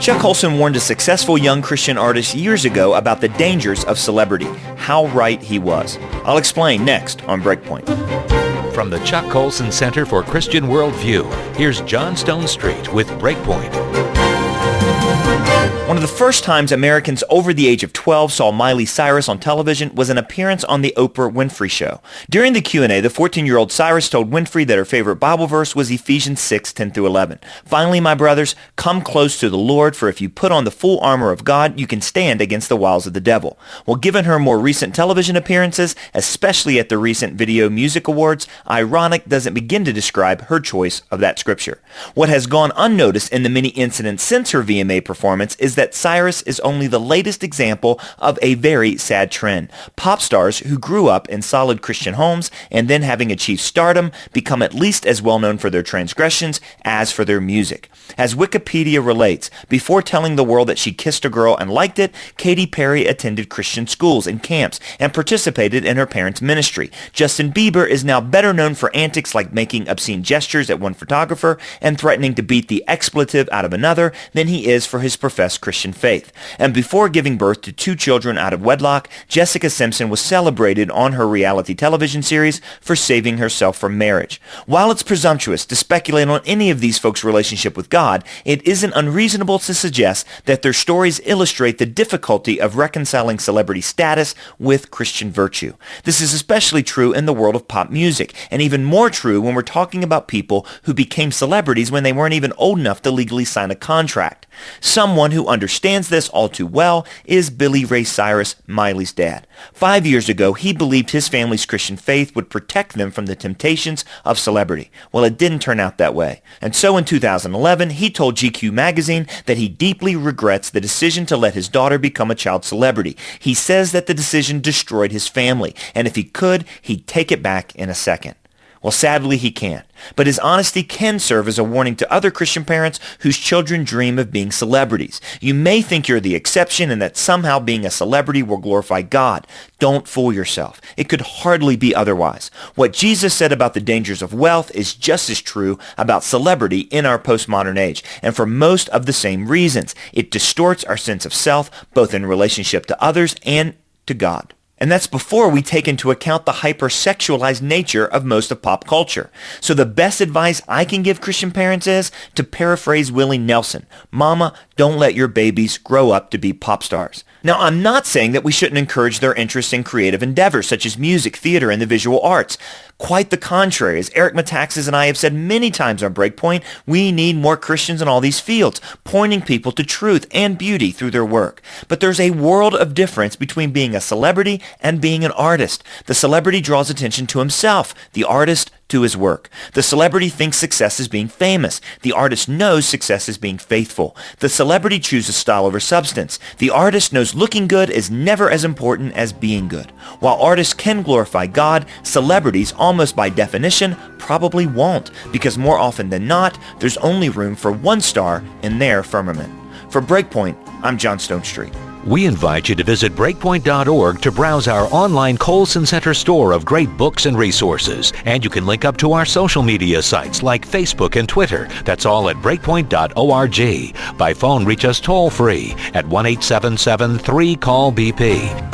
Chuck Colson warned a successful young Christian artist years ago about the dangers of celebrity. How right he was. I'll explain next on Breakpoint. From the Chuck Colson Center for Christian Worldview, here's John Stonestreet with Breakpoint. One of the first times Americans over the age of 12 saw Miley Cyrus on television was an appearance on the Oprah Winfrey Show. During the Q&A, the 14-year-old Cyrus told Winfrey that her favorite Bible verse was Ephesians 6:10-11. Finally, my brothers, come close to the Lord, for if you put on the full armor of God, you can stand against the wiles of the devil. Well, given her more recent television appearances, especially at the recent Video Music Awards, ironic doesn't begin to describe her choice of that scripture. What has gone unnoticed in the many incidents since her VMA performance is that Cyrus is only the latest example of a very sad trend. Pop stars who grew up in solid Christian homes and then having achieved stardom become at least as well known for their transgressions as for their music. As Wikipedia relates, before telling the world that she kissed a girl and liked it, Katy Perry attended Christian schools and camps and participated in her parents' ministry. Justin Bieber is now better known for antics like making obscene gestures at one photographer and threatening to beat the expletive out of another than he is for his professed Christian faith. And before giving birth to 2 children out of wedlock, Jessica Simpson was celebrated on her reality television series for saving herself from marriage. While it's presumptuous to speculate on any of these folks' relationship with God, it isn't unreasonable to suggest that their stories illustrate the difficulty of reconciling celebrity status with Christian virtue. This is especially true in the world of pop music, and even more true when we're talking about people who became celebrities when they weren't even old enough to legally sign a contract. Someone who understands this all too well is Billy Ray Cyrus, Miley's dad. 5 years ago, he believed his family's Christian faith would protect them from the temptations of celebrity. Well, it didn't turn out that way. And so in 2011, he told GQ magazine that he deeply regrets the decision to let his daughter become a child celebrity. He says that the decision destroyed his family, and if he could, he'd take it back in a second. Well, sadly, he can't. But his honesty can serve as a warning to other Christian parents whose children dream of being celebrities. You may think you're the exception and that somehow being a celebrity will glorify God. Don't fool yourself. It could hardly be otherwise. What Jesus said about the dangers of wealth is just as true about celebrity in our postmodern age, and for most of the same reasons. It distorts our sense of self, both in relationship to others and to God. And that's before we take into account the hypersexualized nature of most of pop culture. So the best advice I can give Christian parents is, to paraphrase Willie Nelson, Mama, don't let your babies grow up to be pop stars. Now, I'm not saying that we shouldn't encourage their interest in creative endeavors such as music, theater, and the visual arts. Quite the contrary. As Eric Metaxas and I have said many times on Breakpoint, we need more Christians in all these fields, pointing people to truth and beauty through their work. But there's a world of difference between being a celebrity and being an artist. The celebrity draws attention to himself, the artist to his work. The celebrity thinks success is being famous. The artist knows success is being faithful. The celebrity chooses style over substance. The artist knows looking good is never as important as being good. While artists can glorify God, celebrities, almost by definition, probably won't, because more often than not, there's only room for one star in their firmament. For Breakpoint, I'm John Stonestreet. We invite you to visit Breakpoint.org to browse our online Colson Center store of great books and resources. And you can link up to our social media sites like Facebook and Twitter. That's all at Breakpoint.org. By phone, reach us toll-free at 1-877-3-CALL-BP.